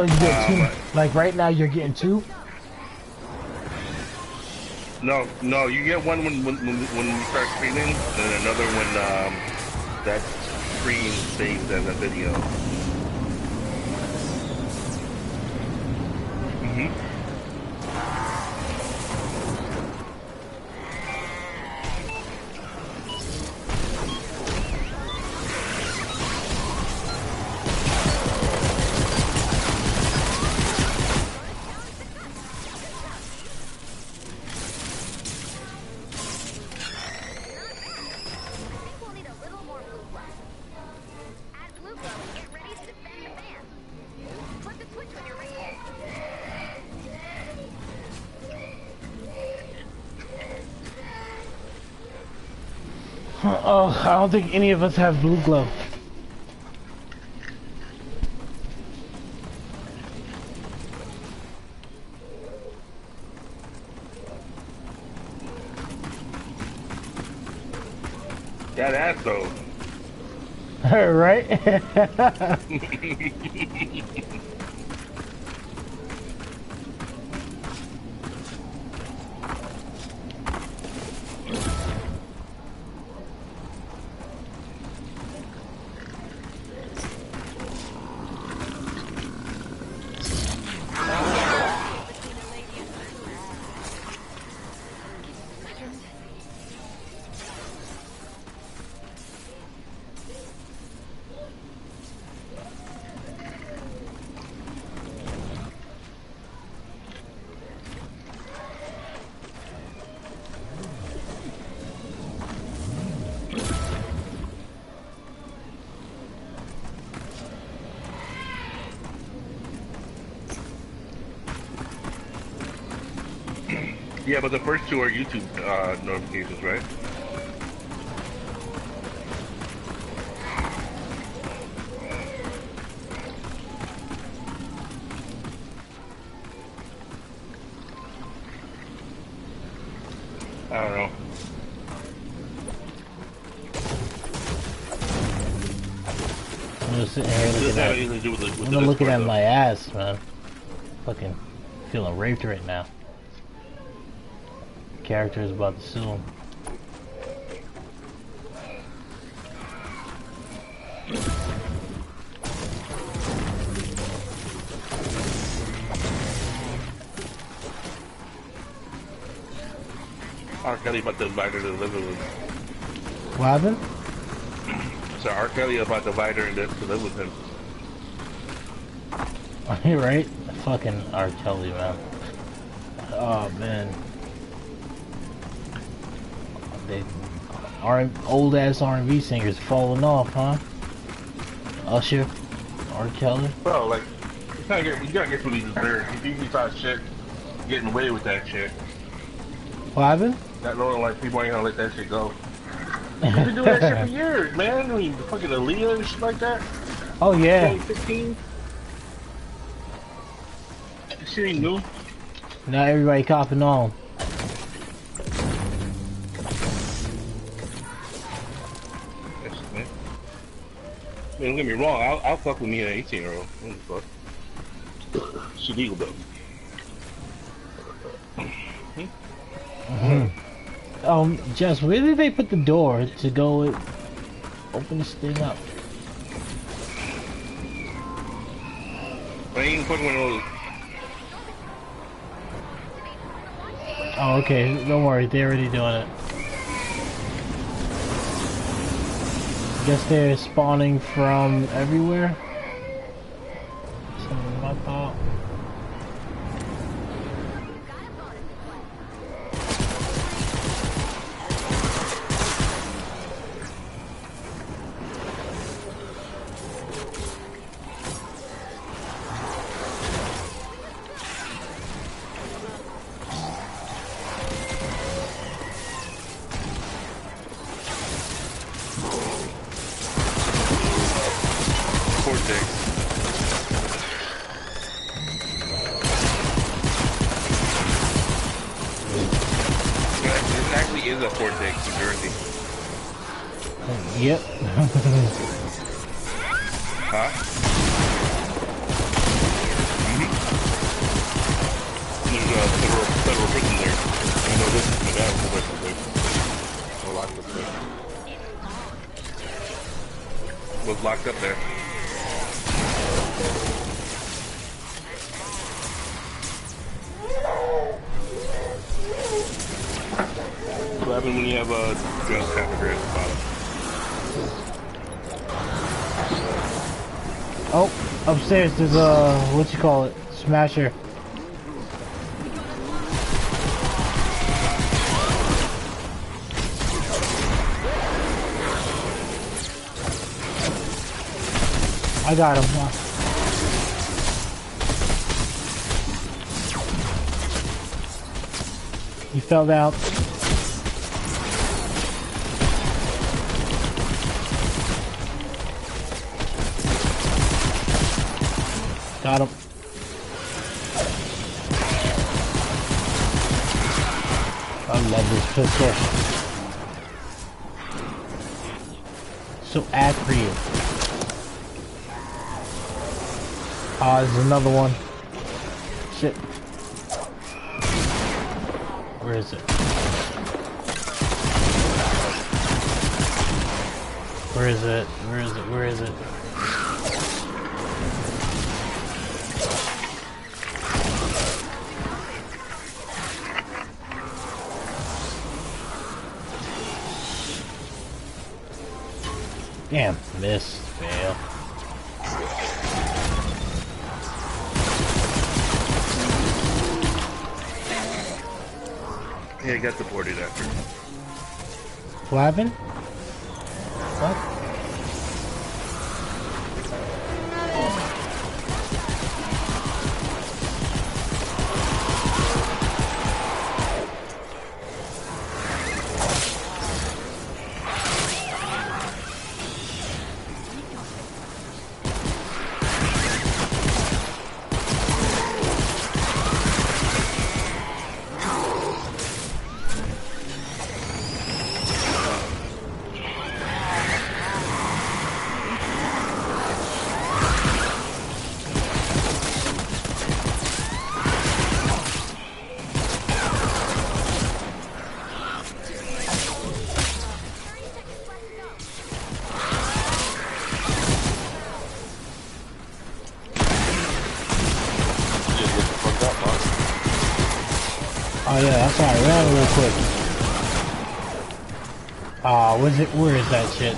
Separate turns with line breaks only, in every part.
you get two. Like right now, you're getting two.
No, no, you get one when you start streaming, and another when that screen saves as a video.
Oh, I don't think any of us have blue glow.
That ass though.
Right?
Yeah, but the first two are YouTube notifications, right? I don't know.
I'm just sitting here looking at.
Anything to do with
I'm looking at my ass, man. Fucking feeling raped right now. Character is about to sue him.
R. Kelly about to invite her to live with him.
What happened?
So R. Kelly about to invite her to live with him.
Are you right? Fucking R. Kelly, man. Oh man. They old ass R&B singers falling off, huh? Usher, R. Kelly.
Bro, like you gotta get what he deserves. He thinks he's hot shit, getting away with that shit.
What happened?
Not knowing like people ain't gonna let that shit go. He's been doing that shit for years, man. I mean, fucking Aaliyah and shit like that.
Oh yeah.
2015. Shit ain't new.
Now everybody copping on.
I mean, don't get me wrong, I'll fuck with me an 18-year-old. Fuck. She legal though.
Jess, where did they put the door to go open this thing up?
I ain't fucking one of those.
Oh, okay, don't worry, they're already doing it. Guess they're spawning from everywhere. Something my fault. Yep.
Huh? back up there. What happens when you have a drunk trafficker at the bottom?
Oh, upstairs there's a, what you call it, smasher. I got him. He fell down. Got him. I love this pistol. So accurate. Ah, there's another one. Shit. Where is it? Where is it? Where is it? Where is it? Damn, miss, fail.
Yeah, I got deported after.
What happened? What? Oh yeah, that's alright. Run real quick. Ah, where's it? Where is that shit?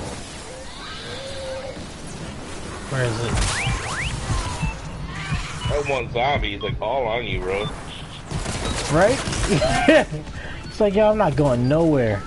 Where is it?
That one zombie is like all on you, bro.
Right? It's like, yo, I'm not going nowhere.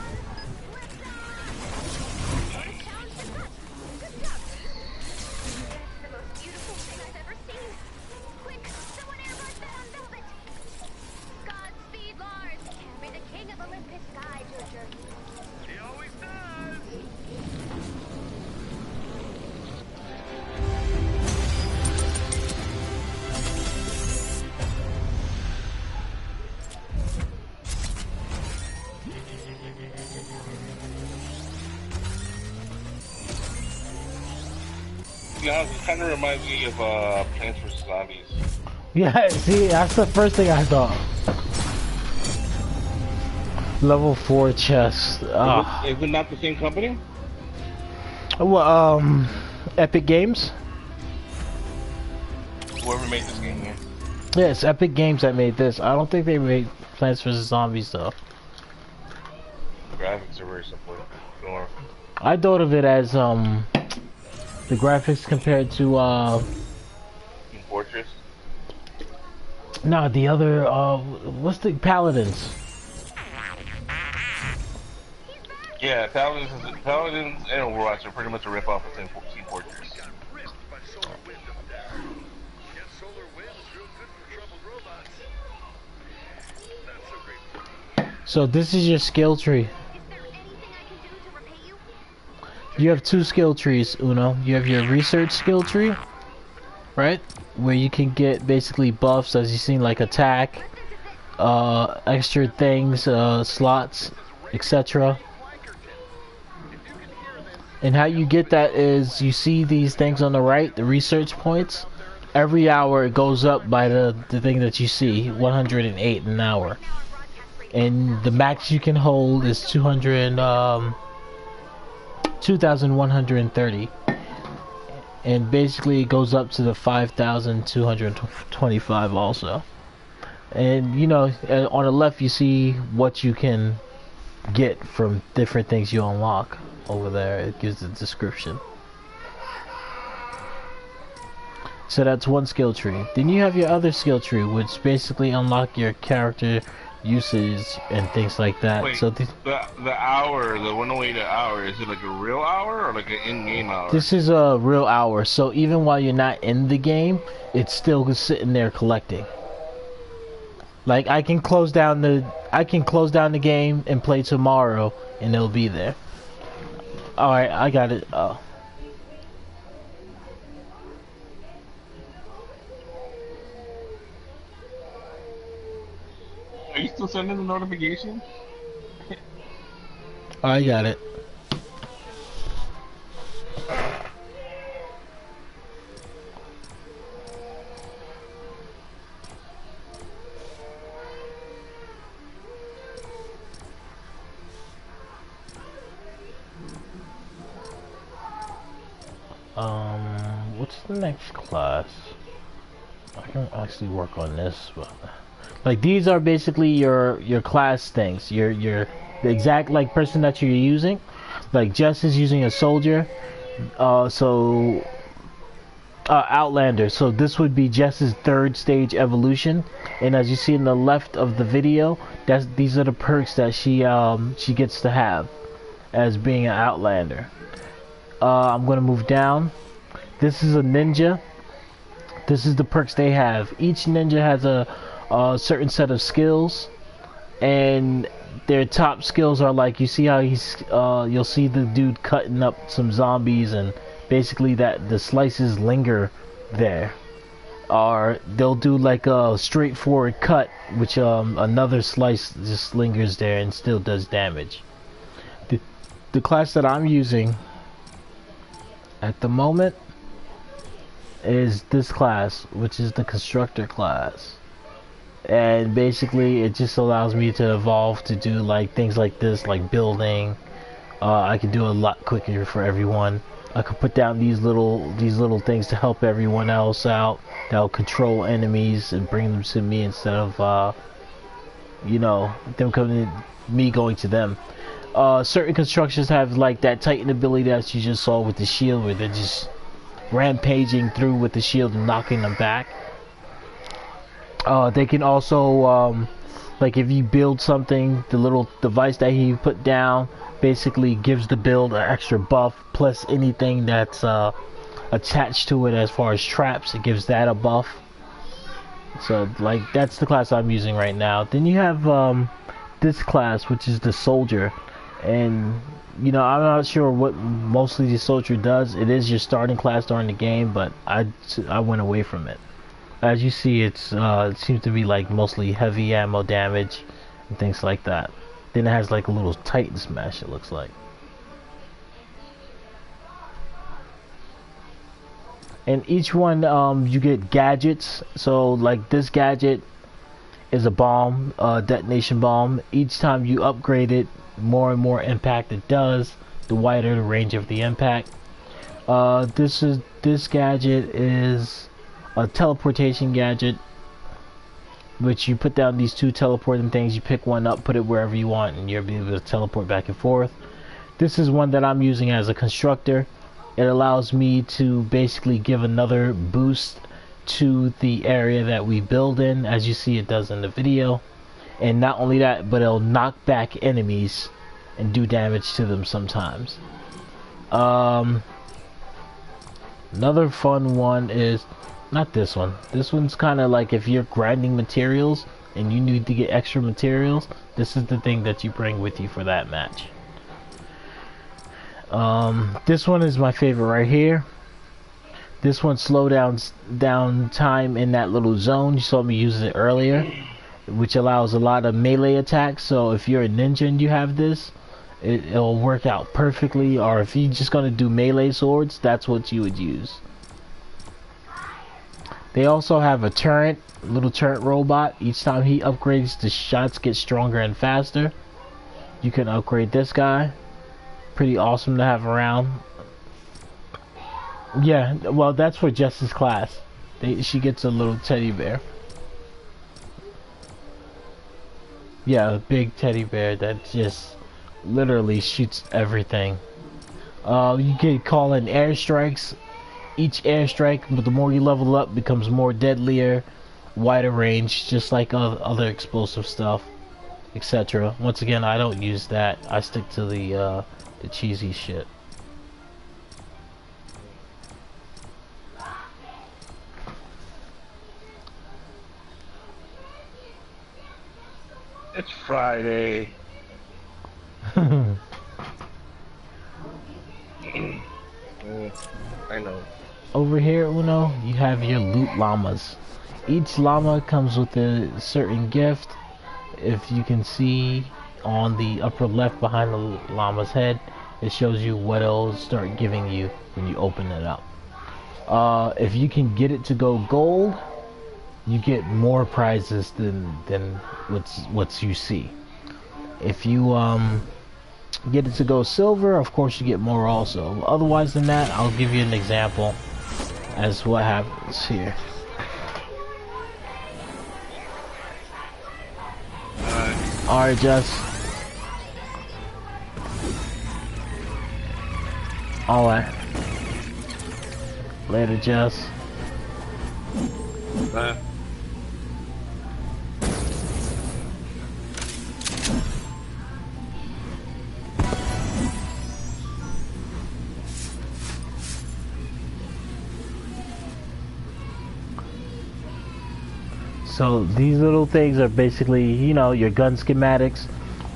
Yeah, it kind of reminds me of Plants vs. Zombies.
Yeah, see, that's the first thing I thought. Level 4 chest.
Is it not the same company?
Well, Epic Games?
Whoever made this game here.
Yeah, it's Epic Games that made this. I don't think they made Plants vs. Zombies though.
The graphics are very simple.
I thought of it as the graphics compared to
Team Fortress?
no, the other what's the Paladins?
Yeah, Paladins and Overwatch are pretty much a rip-off of Team Fortress.
So this is your skill tree. You have two skill trees, Uno. You have your research skill tree, right? Where you can get basically buffs, as you've seen, like attack, extra things, slots, etc. And how you get that is you see these things on the right, the research points. Every hour it goes up by the thing that you see, 108 an hour. And the max you can hold is 2,130. and basically it goes up to the 5,225 also. And you know, on the left you see what you can get from different things you unlock over there. It gives the description. So that's one skill tree. Then you have your other skill tree, which basically unlock your character usage and things like that.
Wait,
So
the hour, the 108 hour, is it like a real hour or like an in-game hour?
this is a real hour. So even while you're not in the game, it's still sitting there collecting. Like I can close down the game and play tomorrow, and it'll be there. All right, I got it.
Are you still sending the notification?
I got it. What's the next class? I can actually work on this, but like these are basically your class things. Your the exact like person that you're using. Like Jess is using a soldier. Outlander. So this would be Jess's third stage evolution. And as you see in the left of the video, these are the perks that she gets to have as being an Outlander. I'm gonna move down. This is a ninja. This is the perks they have. Each ninja has a certain set of skills, and their top skills are like, you see how you'll see the dude cutting up some zombies, and basically that the slices linger there. Or they'll do like a straightforward cut, which another slice just lingers there and still does damage. The class that I'm using at the moment is this class, which is the constructor class. And basically it just allows me to evolve to do like things like this, like building. I can do a lot quicker for everyone. I could put down these little things to help everyone else out, that'll control enemies and bring them to me instead of you know, them coming to me going to them. Certain constructions have like that Titan ability that you just saw with the shield, where they're just rampaging through with the shield and knocking them back. They can also like if you build something, the little device that he put down basically gives the build an extra buff, plus anything that's attached to it as far as traps, it gives that a buff. So like that's the class I'm using right now. Then you have this class, which is the soldier. And you know, I'm not sure what mostly the soldier does. It is your starting class during the game, but I went away from it. As you see, it seems to be like mostly heavy ammo damage and things like that. Then it has like a little Titan smash, it looks like. And each one you get gadgets. So like this gadget is a bomb, detonation bomb. Each time you upgrade it, more and more impact it does, the wider the range of the impact. This gadget is a teleportation gadget, which you put down these two teleporting things, you pick one up, put it wherever you want, and you'll be able to teleport back and forth. This is one that I'm using as a constructor. It allows me to basically give another boost to the area that we build in, as you see it does in the video. And not only that, but it'll knock back enemies and do damage to them sometimes. Another fun one is not this one. This one's kind of like if you're grinding materials and you need to get extra materials, this is the thing that you bring with you for that match. This one is my favorite right here. This one slows down time in that little zone. You saw me use it earlier, which allows a lot of melee attacks. So if you're a ninja and you have this, it'll work out perfectly. Or if you're just gonna do melee swords, that's what you would use. They also have a turret, little turret robot. Each time he upgrades, the shots get stronger and faster. You can upgrade this guy. Pretty awesome to have around. Yeah, well, that's for Jess's class. She gets a little teddy bear. Yeah, a big teddy bear that just literally shoots everything. You can call in airstrikes. Each airstrike, the more you level up, becomes more deadlier, wider range, just like other explosive stuff, etc. Once again, I don't use that. I stick to the cheesy shit.
It's Friday. I know.
Over here, Uno, you have your loot llamas. Each llama comes with a certain gift. If you can see on the upper left behind the llama's head, it shows you what it'll start giving you when you open it up. If you can get it to go gold, you get more prizes than what's you see. If you get it to go silver, of course you get more also. Otherwise than that, I'll give you an example as what happens here. Alright, Jess. Alright. Later, Jess. So these little things are basically, you know, your gun schematics,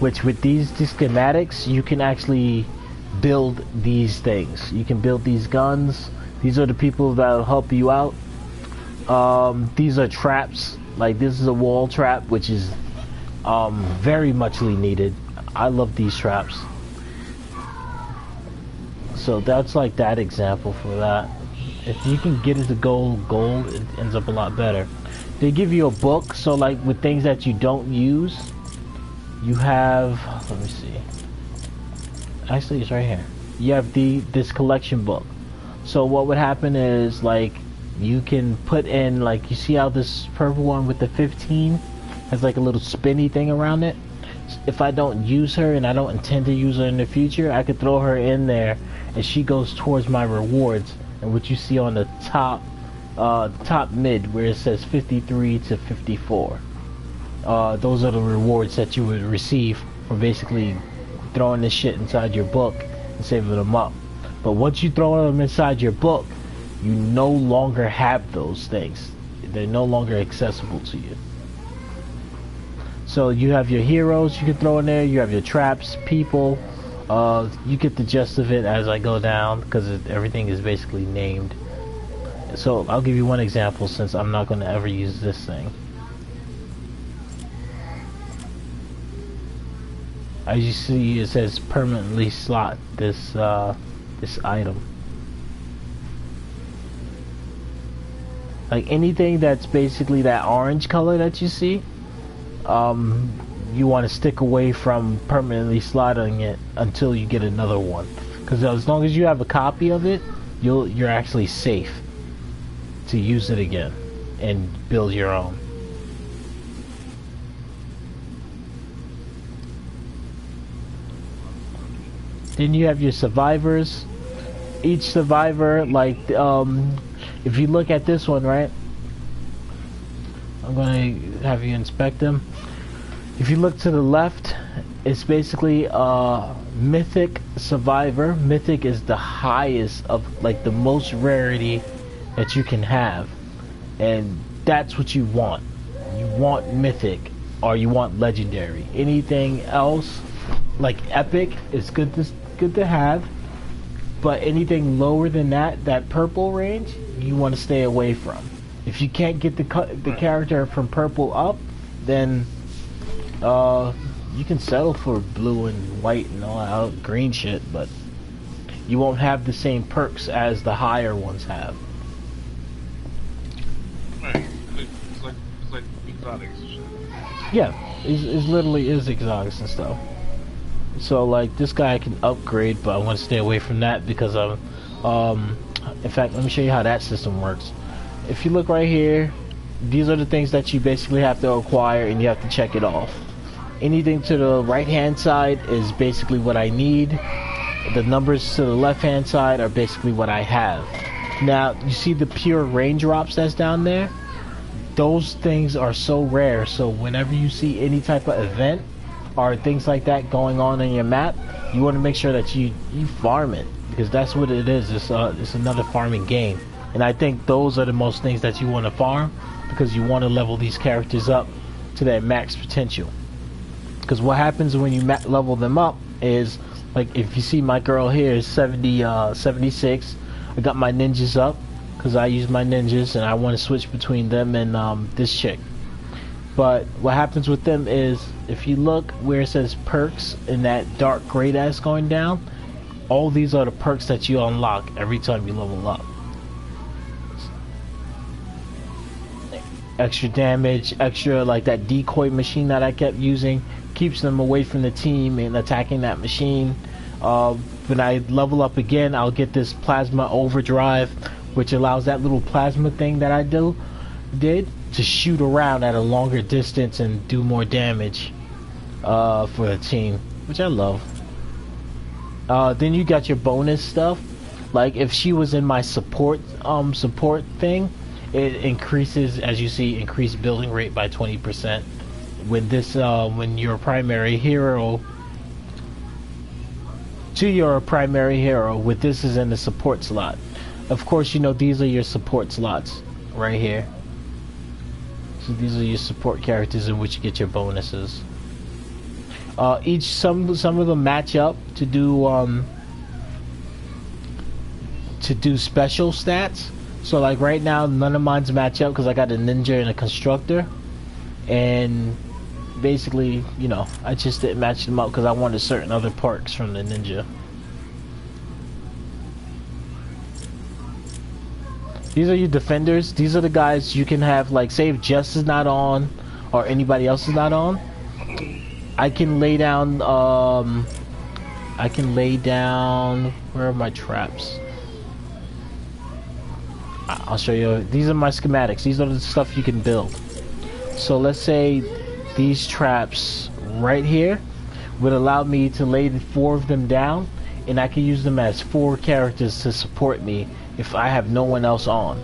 which with these schematics, you can actually build these things. You can build these guns. These are the people that will help you out. These are traps. Like this is a wall trap, which is very muchly needed. I love these traps. So that's like that example for that. If you can get it to gold, it ends up a lot better. They give you a book, so like with things that you don't use, you have, let me see. Actually, it's right here. You have this collection book. So what would happen is like you can put in, like, you see how this purple one with the 15 has like a little spinny thing around it. If I don't use her and I don't intend to use her in the future, I could throw her in there and she goes towards my rewards. And what you see on the top mid where it says 53 to 54, those are the rewards that you would receive for basically throwing this shit inside your book and saving them up. But once you throw them inside your book, you no longer have those things. They're no longer accessible to you. So you have your heroes you can throw in there, you have your traps, people. You get the gist of it as I go down because everything is basically named. So I'll give you one example since I'm not going to ever use this thing. As you see, it says permanently slot this this item. Like anything that's basically that orange color that you see, you want to stick away from permanently slotting it until you get another one. Because as long as you have a copy of it, you're actually safe to use it again and build your own. Then you have your survivors. Each survivor, like if you look at this one, right, I'm gonna have you inspect them. If you look to the left, it's basically a mythic survivor. Mythic is the highest of, like, the most rarity that you can have, and that's what you want. You want mythic or you want legendary. Anything else like epic is good to have, but anything lower than that purple range, you want to stay away from. If you can't get the character from purple up, then you can settle for blue and white and all that green shit, but you won't have the same perks as the higher ones have.
Right. It's like exotics and shit.
Yeah, it literally is exotics and stuff. So like this guy I can upgrade, but I want to stay away from that because I'm In fact, let me show you how that system works. If you look right here, these are the things that you basically have to acquire and you have to check it off. Anything to the right hand side is basically what I need. The numbers to the left hand side are basically what I have. Now, you see the pure raindrops that's down there? Those things are so rare, so whenever you see any type of event or things like that going on in your map, you want to make sure that you farm it, because that's what it is. It's another farming game, and I think those are the most things that you want to farm, because you want to level these characters up to their max potential. Because what happens when you level them up is, like, if you see my girl here is 76, I got my ninjas up because I use my ninjas and I want to switch between them and this chick. But what happens with them is, if you look where it says perks in that dark gray that's going down, all these are the perks that you unlock every time you level up. Extra damage, extra, like that decoy machine that I kept using, keeps them away from the team and attacking that machine. When I level up again, I'll get this plasma overdrive, which allows that little plasma thing that I did to shoot around at a longer distance and do more damage for the team, which I love. Then you got your bonus stuff. Like if she was in my support thing, it increases, as you see, increased building rate by 20%. When this when you're a primary hero to your primary hero, with this is in the support slot. Of course, you know these are your support slots right here. So these are your support characters in which you get your bonuses. Some of them match up to do special stats. So like right now, none of mine's match up because I got a ninja and a constructor, and basically, you know, I just didn't match them up because I wanted certain other perks from the ninja. These are your defenders. These are the guys you can have, like, say if Jess is not on or anybody else is not on, I can lay down where are my traps? I'll show you. These are my schematics. These are the stuff you can build. So let's say these traps right here would allow me to lay 4 of them down, and I can use them as 4 characters to support me if I have no one else on.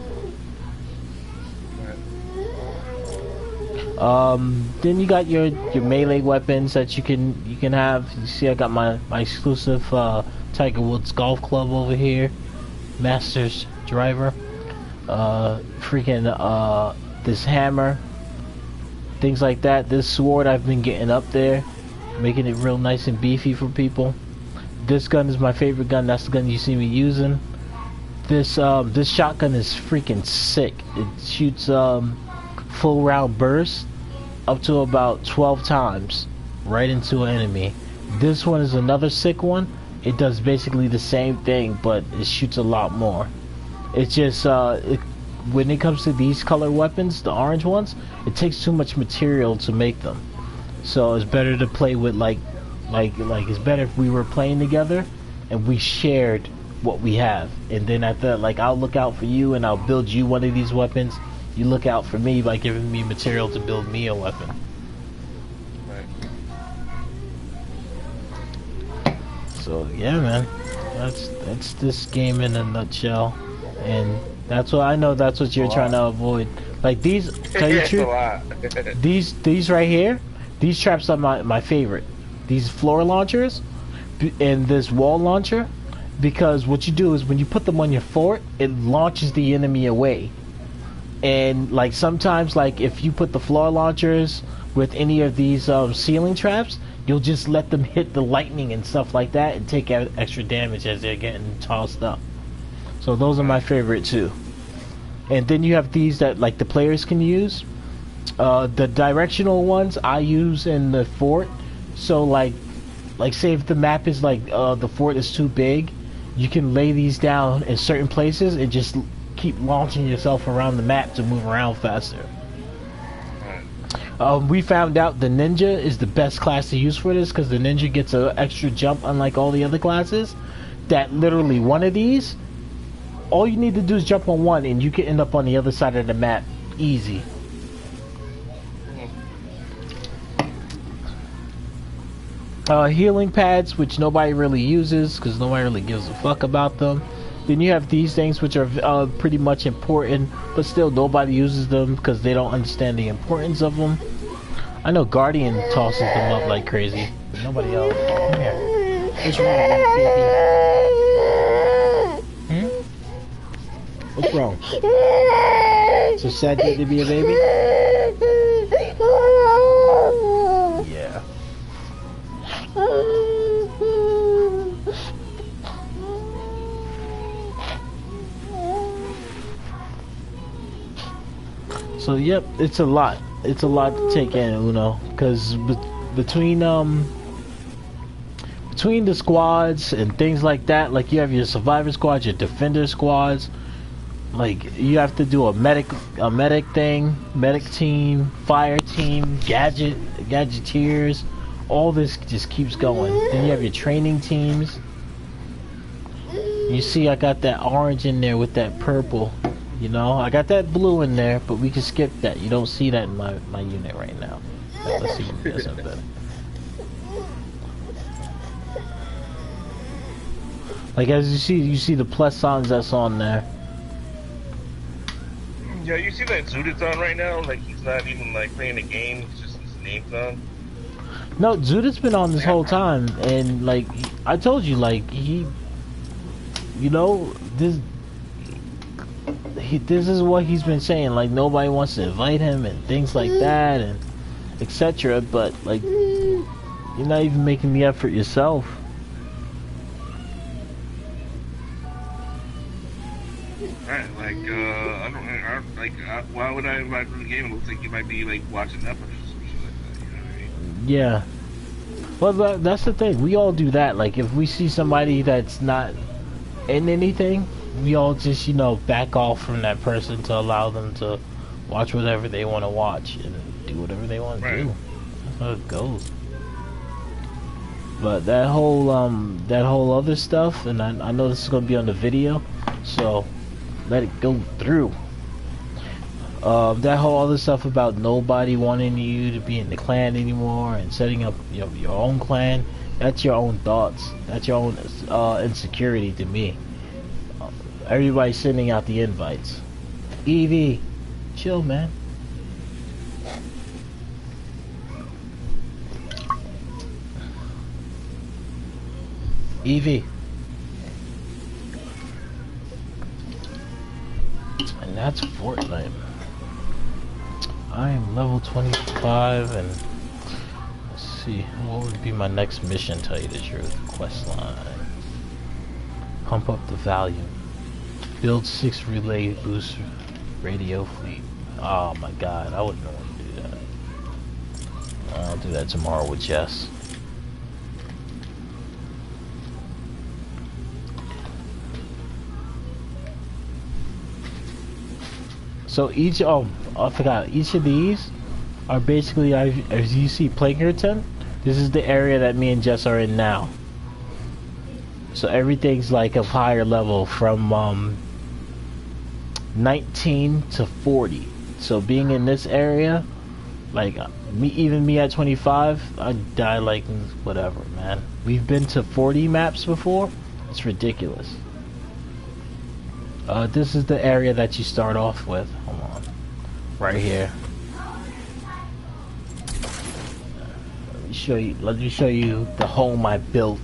Then you got your melee weapons that you can have. You see I got my exclusive Tiger Woods golf club over here, Masters driver, this hammer, things like that. This sword I've been getting up there, making it real nice and beefy for people. This gun is my favorite gun. That's the gun you see me using. This shotgun is freaking sick. It shoots full round bursts up to about 12 times right into an enemy. This one is another sick one. It does basically the same thing, but it shoots a lot more. It's just when it comes to these color weapons, the orange ones, it takes too much material to make them. So it's better to play with like it's better if we were playing together and we shared what we have, and then at the, like, I'll look out for you and I'll build you one of these weapons. You look out for me by giving me material to build me a weapon. Right. So yeah, man, that's this game in a nutshell, and that's what I know. That's what you're trying to avoid. Like these, tell you the truth, these right here, these traps are my favorite. These floor launchers and this wall launcher. Because what you do is when you put them on your fort, it launches the enemy away. And like sometimes, like if you put the floor launchers with any of these ceiling traps, you'll just let them hit the lightning and stuff like that and take extra damage as they're getting tossed up. So those are my favorite too. And then you have these that like the players can use. The directional ones I use in the fort. So like say if the map is like the fort is too big, you can lay these down in certain places and just keep launching yourself around the map to move around faster. We found out the ninja is the best class to use for this because the ninja gets an extra jump unlike all the other classes. That literally one of these all you need to do is jump on one, and you can end up on the other side of the map, easy. Healing pads, which nobody really uses because nobody really gives a fuck about them. Then you have these things, which are pretty much important, but still nobody uses them because they don't understand the importance of them. I know Guardian tosses them up like crazy, but nobody else. Come here. What's wrong, baby? Hmm? What's wrong? It's a sad day to be a baby? Yeah. So yep, it's a lot. It's a lot to take in, Uno, because between the squads and things like that, like you have your survivor squads, your defender squads, like you have to do a medic thing, medic team, fire team, gadgeteers. All this just keeps going. Then you have your training teams. You see, I got that orange in there with that purple. You know, I got that blue in there, but we can skip that. You don't see that in my unit right now. Let's see if we get something better. Like as you see the plus signs that's on there.
Yeah, you see that Zudit's on right now? Like he's not even like playing the game. It's just his name's on.
No, Zudit's been on this whole time, and like I told you, like he, you know, this is what he's been saying. Like nobody wants to invite him and things like that, and etc. But like, you're not even making the effort yourself.
Right, like why would I invite him to the game? It looks like you might be like watching Netflix or some shit like that. You know what I mean?
Yeah. Well, that's the thing. We all do that. Like if we see somebody that's not in anything, we all just, you know, back off from that person to allow them to watch whatever they want to watch and do whatever they want to do. That's how it goes. But that whole other stuff, and I know this is gonna be on the video, so let it go through. That whole other stuff about nobody wanting you to be in the clan anymore and setting up your own clan, that's your own thoughts. That's your own insecurity to me. Everybody's sending out the invites. Evie, chill, man. Evie. And that's Fortnite. I am level 25 and let's see, what would be my next mission, tell you the truth. Quest line. Pump up the volume. Build 6 relay boost radio fleet. Oh my god, I wouldn't want to do that. I'll do that tomorrow with Jess. So each, I forgot, each of these are basically, as you see Plankerton, this is the area that me and Jess are in now. So everything's like of higher level from 19 to 40. So being in this area, like even me at 25, I'd die like whatever, man. We've been to 40 maps before. It's ridiculous. This is the area that you start off with. Hold on. Right here. Let me show you the home I built.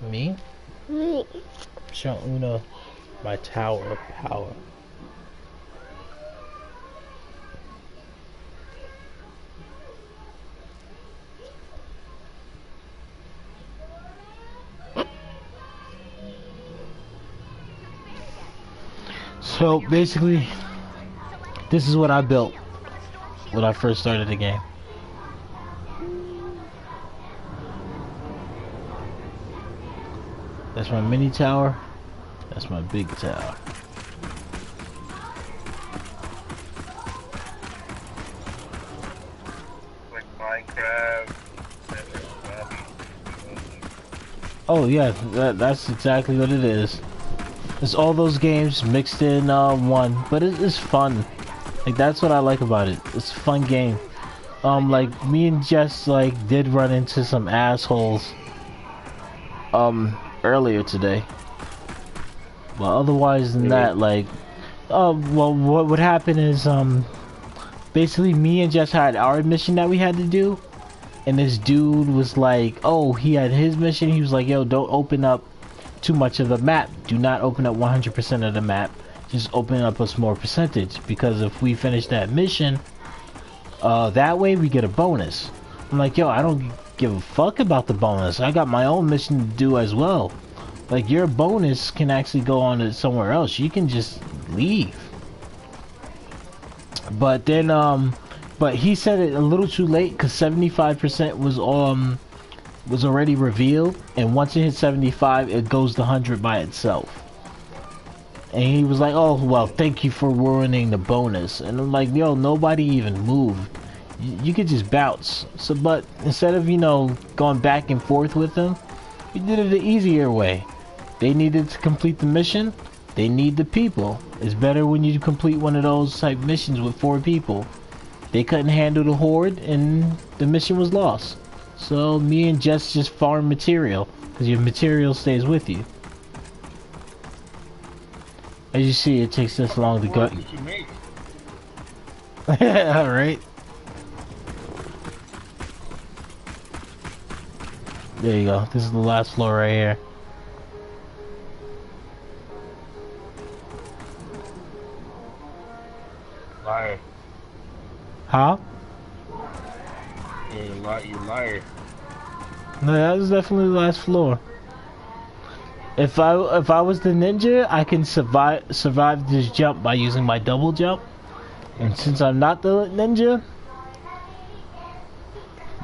Me?
Me.
Show Una my tower of power. So basically, This is what I built when I first started the game. That's my mini tower. That's my big tower.
Like Minecraft.
Oh yeah, that's exactly what it is. It's all those games mixed in one, but it's fun. Like that's what I like about it. It's a fun game. Like me and Jess like did run into some assholes earlier today. But otherwise than that, like, well, what would happen is basically me and Jess had our mission that we had to do. And this dude was like, oh, he had his mission. He was like, yo, don't open up too much of the map. Do not open up 100% of the map. Just open up a small percentage. Because if we finish that mission, that way we get a bonus. I'm like, yo, I don't give a fuck about the bonus. I got my own mission to do as well. Like, your bonus can actually go on to somewhere else. You can just leave. But then, but he said it a little too late because 75% was already revealed, and once it hits 75, it goes to 100 by itself. And he was like, "Oh well, thank you for ruining the bonus." And I'm like, "Yo, nobody even moved. You could just bounce." So, but instead of going back and forth with them, we did it the easier way. They needed to complete the mission. They need the people. It's better when you complete one of those type missions with 4 people. They couldn't handle the horde and the mission was lost. So me and Jess just farm material because your material stays with you. As you see, it takes this long to go. Alright. There you go. This is the last floor right here.
Liar.
Huh?
Yeah, you liar.
No, that was definitely the last floor. If I was the ninja, I can survive this jump by using my double jump. And since I'm not the ninja,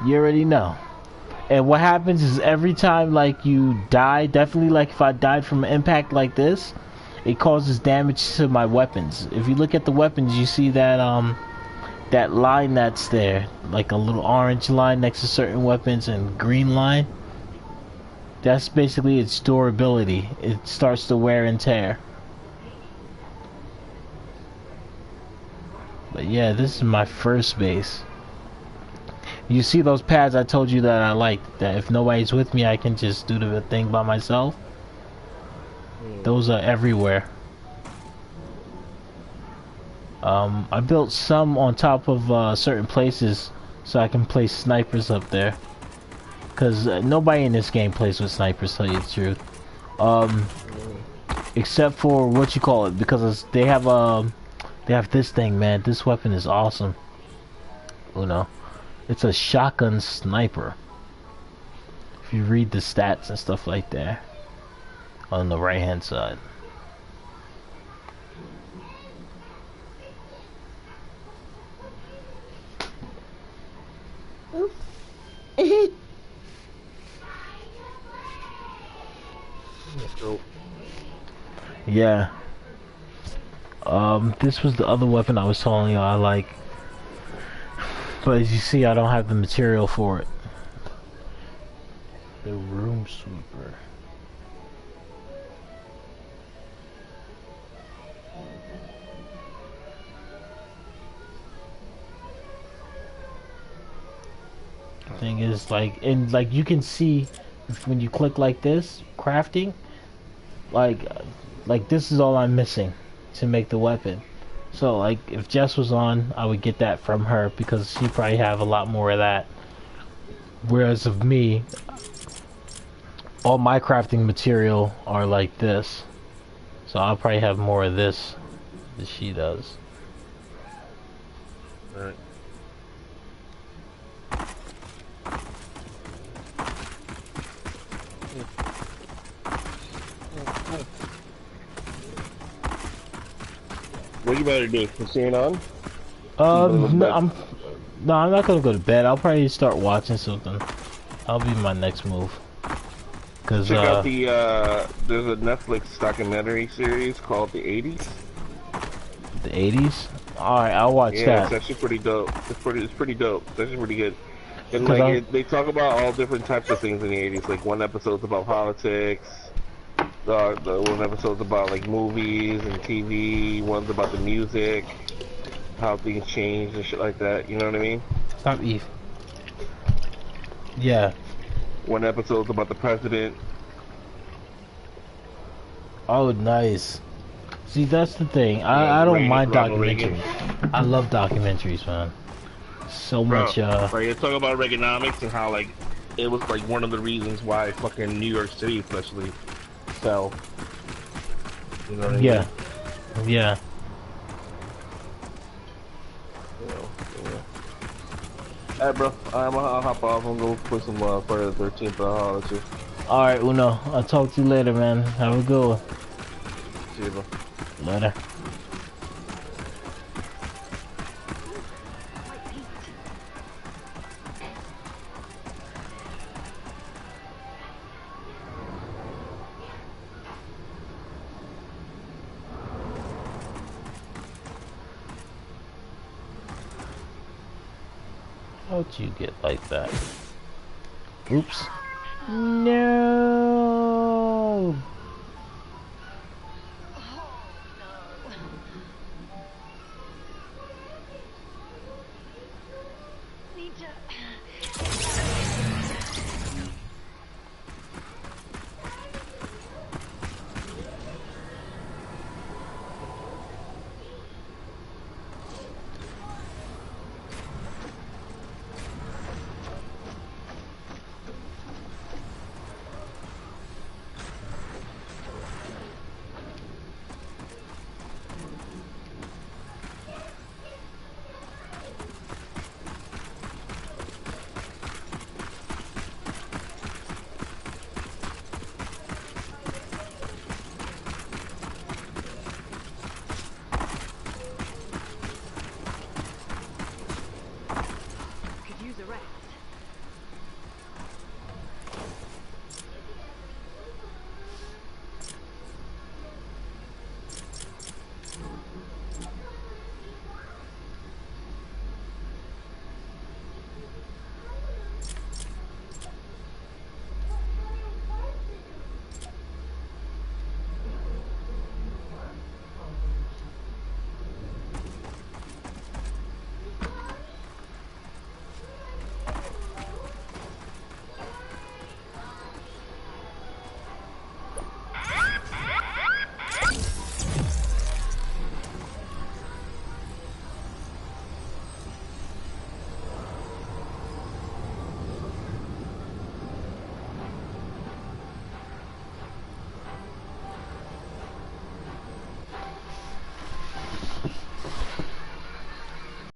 you already know. And what happens is every time like you die, definitely like if I died from an impact like this, it causes damage to my weapons. If you look at the weapons, you see that that line that's there, like a little orange line next to certain weapons and green line. That's basically its durability. It starts to wear and tear. But yeah, this is my first base. You see those pads I told you that I liked, that if nobody's with me I can just do the thing by myself? Those are everywhere. I built some on top of certain places so I can place snipers up there. Cause nobody in this game plays with snipers, to tell you the truth. Except for what you call it, because they have this thing, man. This weapon is awesome. It's a shotgun sniper. If you read the stats and stuff like that on the right hand side. Yeah. This was the other weapon I was telling you I like. But as you see, I don't have the material for it. The room sweeper. Thing is, like, and like you can see when you click like this, crafting, like this is all I'm missing to make the weapon. So like if Jess was on, I would get that from her because she probably have a lot more of that. Whereas of me, all my crafting material are like this. So I'll probably have more of this than she does.
Alright. What you better do? Is it on? You gonna go to
No,
bed?
I'm not gonna go to bed. I'll probably start watching something. That'll be my next move. Cause
Check out the there's a Netflix documentary series called The 80s.
the 80s. All right, I'll watch
Yeah, it's
that.
actually pretty dope. It's pretty dope. It's actually pretty good. And
Cause
like
I'm
they talk about all different types of things in the 80s. Like one episode's about politics. The one episode's about like movies and TV. One's about the music, how things changed and shit like that. You know what I mean?
stop Eve. Yeah.
One episode's about the president.
Oh, nice. See, that's the thing.
Yeah,
I don't mind
Ronald Reagan.
documentaries. I love documentaries, man. So
Bro,
much.
like they talk about Reaganomics and how like it was like one of the reasons why fucking New York City especially fell. You know what I mean?
Yeah. Yeah.
You know, Alright, bro. I'll hop off and go play some Friday the 13th. I'll holler at you.
All right, Uno. I'll talk to you later, man. Have a good one.
See you, bro.
Later. How'd you get like that? Oops. No.